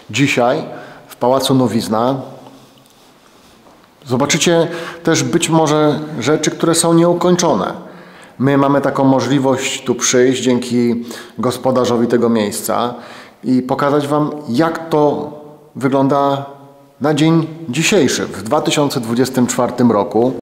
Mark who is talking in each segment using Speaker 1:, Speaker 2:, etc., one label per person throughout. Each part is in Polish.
Speaker 1: Dzisiaj w Pałacu Nowizna zobaczycie też być może rzeczy, które są nieukończone. My mamy taką możliwość tu przyjść dzięki gospodarzowi tego miejsca i pokazać Wam, jak to wygląda na dzień dzisiejszy, w 2024 roku.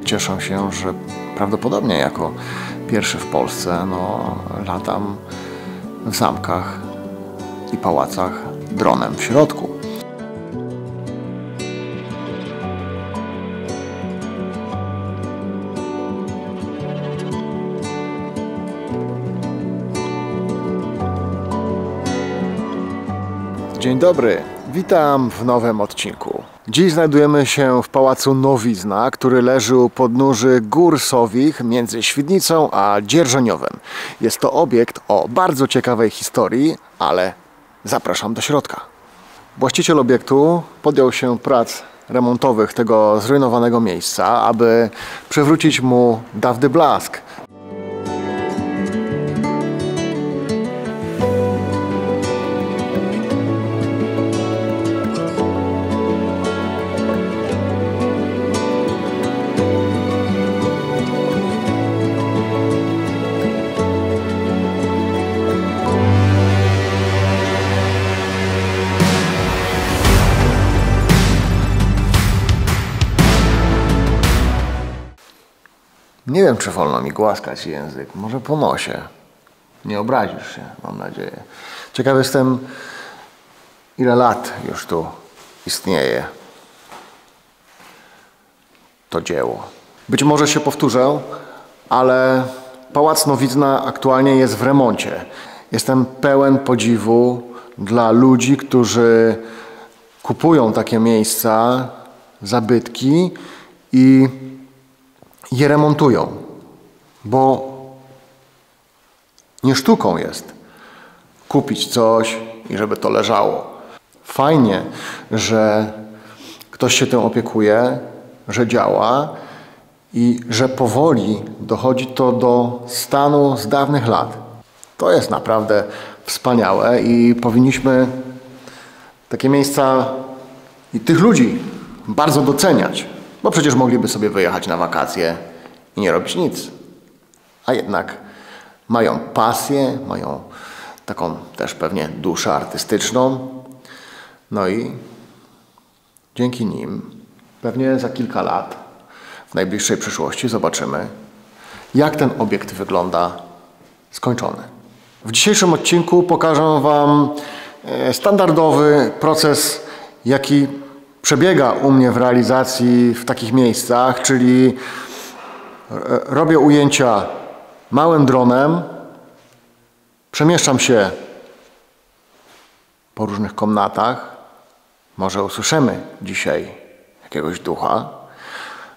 Speaker 1: Cieszę się, że prawdopodobnie jako pierwszy w Polsce latam w zamkach i pałacach dronem w środku. Dzień dobry, witam w nowym odcinku. Dziś znajdujemy się w Pałacu Nowizna, który leży u podnóży Gór Sowich między Świdnicą a Dzierżoniowem. Jest to obiekt o bardzo ciekawej historii, ale zapraszam do środka. Właściciel obiektu podjął się prac remontowych tego zrujnowanego miejsca, aby przywrócić mu dawny blask. Nie wiem, czy wolno mi głaskać język. Może po nosie. Nie obrazisz się, mam nadzieję. Ciekawy jestem, ile lat już tu istnieje to dzieło. Być może się powtórzę, ale Pałac Nowizna aktualnie jest w remoncie. Jestem pełen podziwu dla ludzi, którzy kupują takie miejsca, zabytki i je remontują, bo nie sztuką jest kupić coś i żeby to leżało. Fajnie, że ktoś się tym opiekuje, że działa i że powoli dochodzi to do stanu z dawnych lat. To jest naprawdę wspaniałe i powinniśmy takie miejsca i tych ludzi bardzo doceniać. Bo przecież mogliby sobie wyjechać na wakacje i nie robić nic. A jednak mają pasję, mają taką też pewnie duszę artystyczną. No i dzięki nim pewnie za kilka lat, w najbliższej przyszłości zobaczymy, jak ten obiekt wygląda skończony. W dzisiejszym odcinku pokażę Wam standardowy proces, jaki przebiega u mnie w realizacji w takich miejscach, czyli robię ujęcia małym dronem, przemieszczam się po różnych komnatach, może usłyszymy dzisiaj jakiegoś ducha.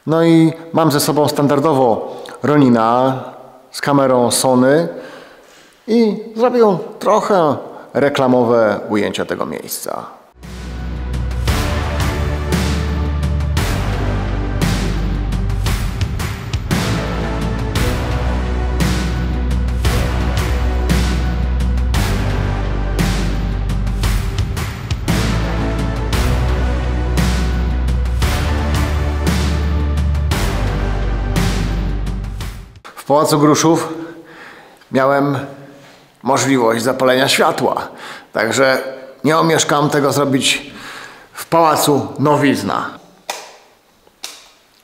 Speaker 1: No i mam ze sobą standardowo Ronina z kamerą Sony i zrobię trochę reklamowe ujęcia tego miejsca. W Pałacu Gruszów miałem możliwość zapalenia światła, także nie omieszkam tego zrobić w Pałacu Nowizna.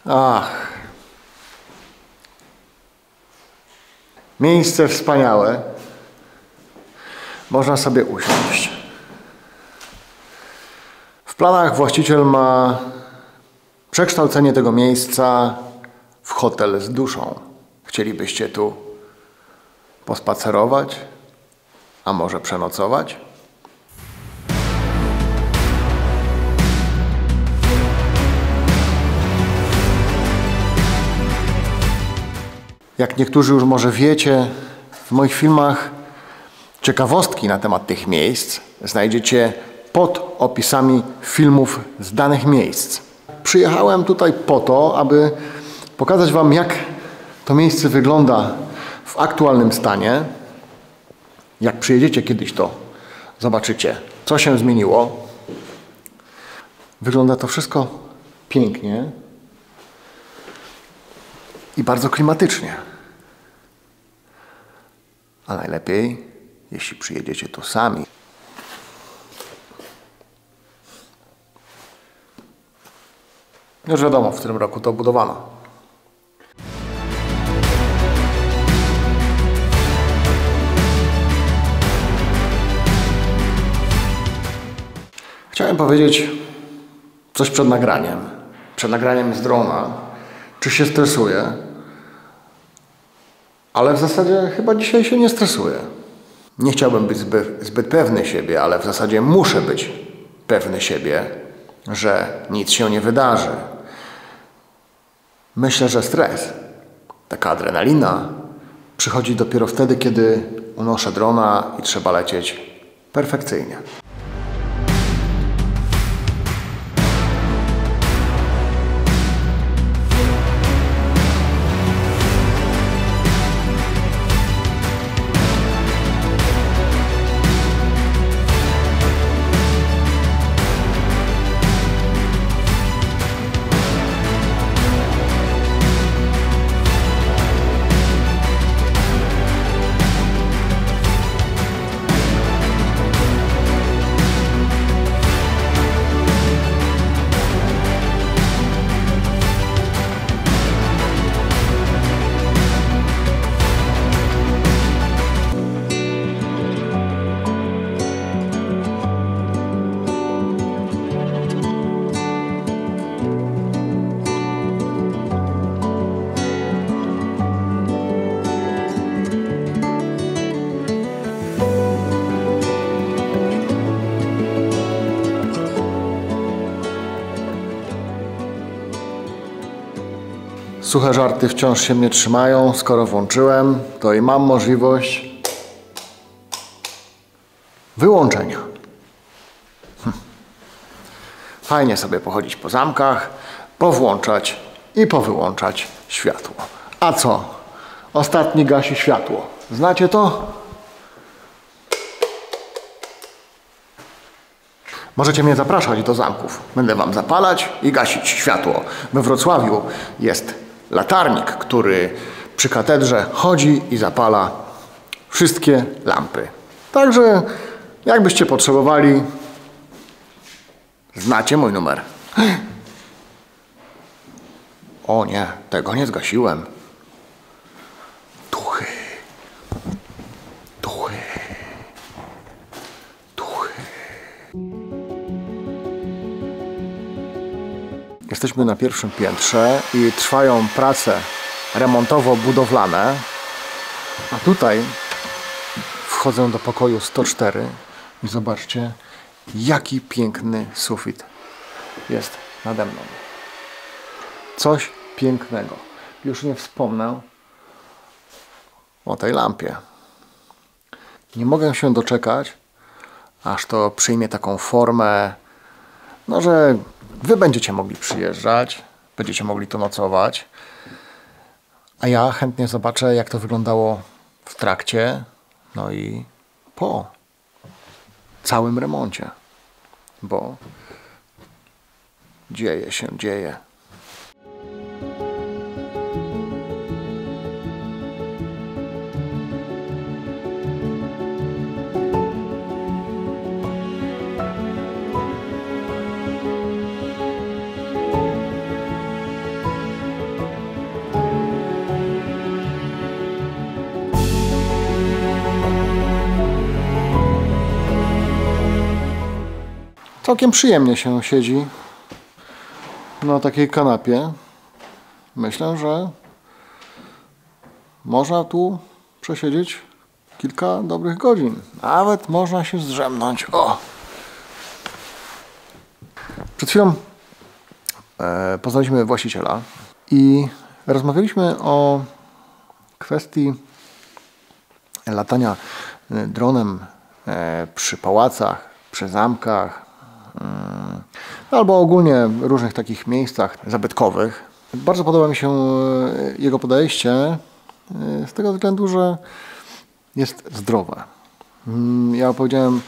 Speaker 1: Ach, miejsce wspaniałe. Można sobie usiąść. W planach właściciel ma przekształcenie tego miejsca w hotel z duszą. Chcielibyście tu pospacerować, a może przenocować? Jak niektórzy już może wiecie, w moich filmach ciekawostki na temat tych miejsc znajdziecie pod opisami filmów z danych miejsc. Przyjechałem tutaj po to, aby pokazać Wam, jak to miejsce wygląda w aktualnym stanie. Jak przyjedziecie kiedyś, to zobaczycie, co się zmieniło. Wygląda to wszystko pięknie i bardzo klimatycznie. A najlepiej, jeśli przyjedziecie tu sami. Już wiadomo, w którym roku to budowano. Chciałem powiedzieć coś przed nagraniem. Przed nagraniem z drona. Czy się stresuję? Ale w zasadzie chyba dzisiaj się nie stresuję. Nie chciałbym być zbyt pewny siebie, ale w zasadzie muszę być pewny siebie, że nic się nie wydarzy. Myślę, że stres, taka adrenalina przychodzi dopiero wtedy, kiedy unoszę drona i trzeba lecieć perfekcyjnie. Suche żarty wciąż się mnie trzymają. Skoro włączyłem, to i mam możliwość wyłączenia. Fajnie sobie pochodzić po zamkach, powłączać i powyłączać światło. A co? Ostatni gasi światło. Znacie to? Możecie mnie zapraszać do zamków. Będę wam zapalać i gasić światło. We Wrocławiu jest latarnik, który przy katedrze chodzi i zapala wszystkie lampy. Także jakbyście potrzebowali, znacie mój numer. O nie, tego nie zgasiłem. Duchy. Duchy. Duchy. Jesteśmy na pierwszym piętrze i trwają prace remontowo-budowlane. A tutaj wchodzę do pokoju 104 i zobaczcie, jaki piękny sufit jest nade mną. Coś pięknego. Już nie wspomnę o tej lampie. Nie mogę się doczekać, aż to przyjmie taką formę, no że wy będziecie mogli przyjeżdżać, będziecie mogli tu nocować, a ja chętnie zobaczę, jak to wyglądało w trakcie, no i po całym remoncie, bo dzieje się, dzieje. Całkiem przyjemnie się siedzi na takiej kanapie. Myślę, że można tu przesiedzieć kilka dobrych godzin. Nawet można się zdrzemnąć. O! Przed chwilą poznaliśmy właściciela i rozmawialiśmy o kwestii latania dronem przy pałacach, przy zamkach, albo ogólnie w różnych takich miejscach zabytkowych. Bardzo podoba mi się jego podejście, z tego względu, że jest zdrowe. Ja opowiedziałem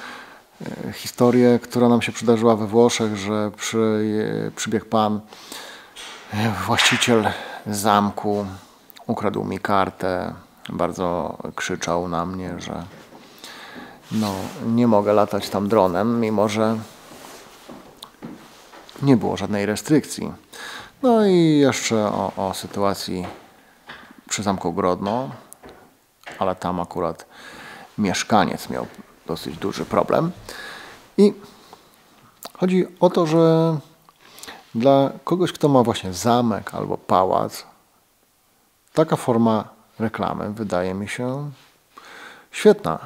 Speaker 1: historię, która nam się przydarzyła we Włoszech, że przybiegł pan, właściciel zamku, ukradł mi kartę, bardzo krzyczał na mnie, że nie mogę latać tam dronem, mimo że nie było żadnej restrykcji. No i jeszcze o sytuacji przy Zamku Grodno, ale tam akurat mieszkaniec miał dosyć duży problem. I chodzi o to, że dla kogoś, kto ma właśnie zamek albo pałac, taka forma reklamy wydaje mi się świetna.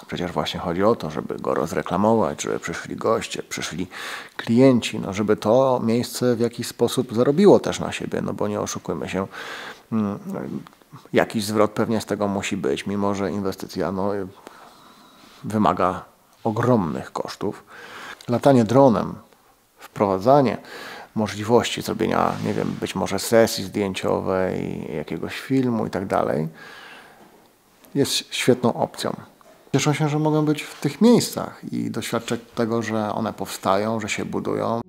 Speaker 1: Przecież właśnie chodzi o to, żeby go rozreklamować, żeby przyszli goście, przyszli klienci, żeby to miejsce w jakiś sposób zarobiło też na siebie, bo nie oszukujmy się, jakiś zwrot pewnie z tego musi być, mimo że inwestycja wymaga ogromnych kosztów. Latanie dronem, wprowadzanie możliwości zrobienia, nie wiem, być może sesji zdjęciowej, jakiegoś filmu i tak dalej, jest świetną opcją. Cieszę się, że mogę być w tych miejscach i doświadczać tego, że one powstają, że się budują.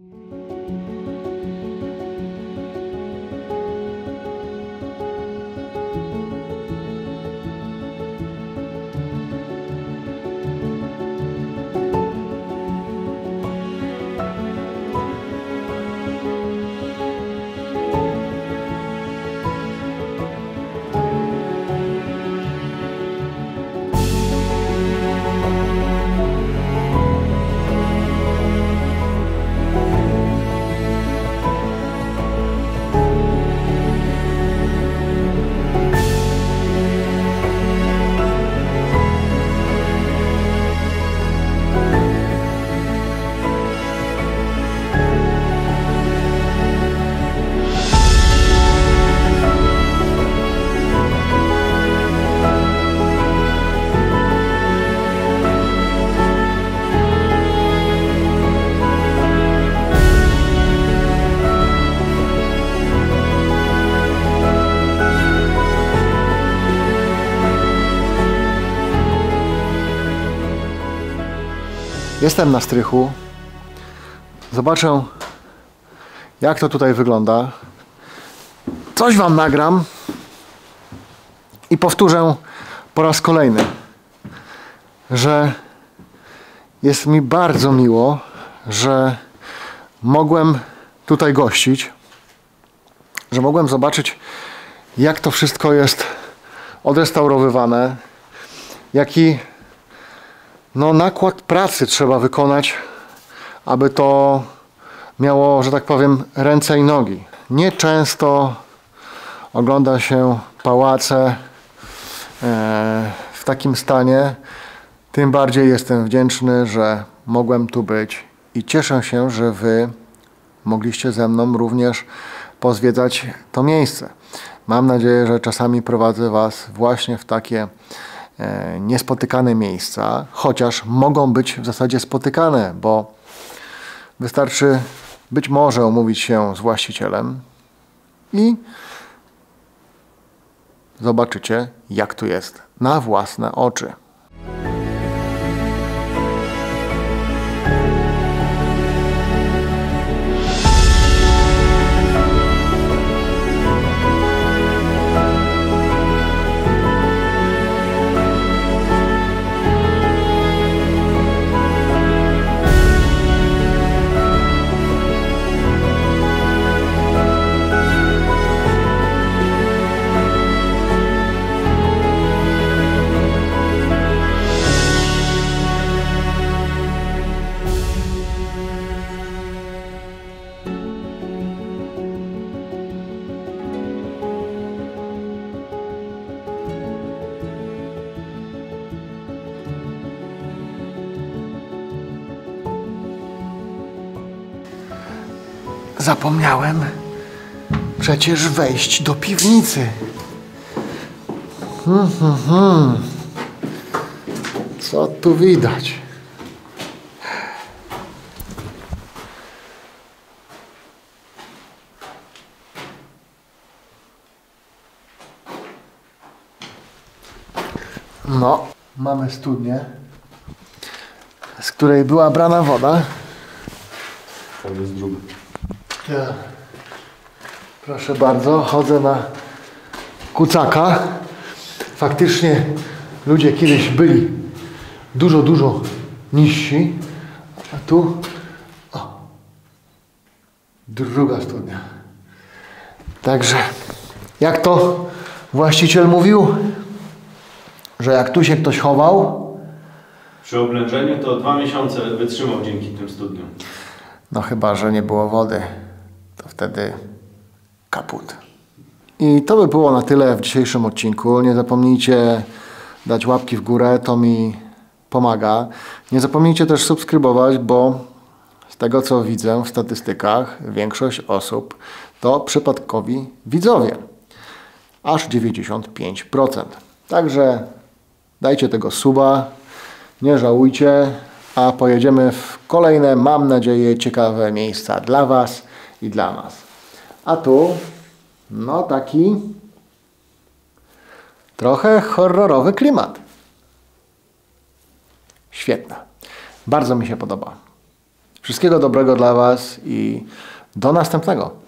Speaker 1: Jestem na strychu. Zobaczę, jak to tutaj wygląda. Coś wam nagram i powtórzę po raz kolejny, że jest mi bardzo miło, że mogłem tutaj gościć, że mogłem zobaczyć, jak to wszystko jest odrestaurowywane, jaki nakład pracy trzeba wykonać, aby to miało, że tak powiem, ręce i nogi. Nieczęsto ogląda się pałace w takim stanie. Tym bardziej jestem wdzięczny, że mogłem tu być i cieszę się, że wy mogliście ze mną również pozwiedzać to miejsce. Mam nadzieję, że czasami prowadzę was właśnie w takie niespotykane miejsca, chociaż mogą być w zasadzie spotykane, bo wystarczy być może umówić się z właścicielem i zobaczycie, jak tu jest na własne oczy. Zapomniałem przecież wejść do piwnicy. Co tu widać? No, mamy studnię, z której była brana woda.
Speaker 2: Tam jest drugi.
Speaker 1: Ja. Proszę bardzo, chodzę na kucaka. Faktycznie ludzie kiedyś byli dużo niżsi, a tu druga studnia. Także jak to właściciel mówił, że jak tu się ktoś chował,
Speaker 2: Przy oblężeniu to 2 miesiące wytrzymał dzięki tym studniom.
Speaker 1: no chyba że nie było wody, to wtedy kaput. I to by było na tyle w dzisiejszym odcinku. Nie zapomnijcie dać łapki w górę, to mi pomaga. Nie zapomnijcie też subskrybować, bo z tego co widzę w statystykach, większość osób to przypadkowi widzowie. Aż 95%. Także dajcie tego suba, nie żałujcie, a pojedziemy w kolejne, mam nadzieję, ciekawe miejsca dla Was i dla nas. A tu, no taki trochę horrorowy klimat. Świetne. Bardzo mi się podoba. Wszystkiego dobrego dla Was i do następnego.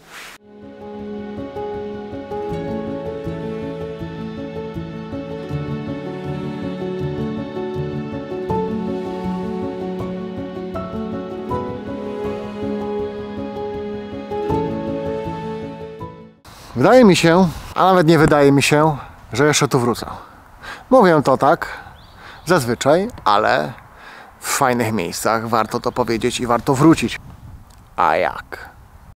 Speaker 1: Wydaje mi się, a nawet nie wydaje mi się, że jeszcze tu wrócę. Mówię to tak, zazwyczaj, ale w fajnych miejscach warto to powiedzieć i warto wrócić. A jak?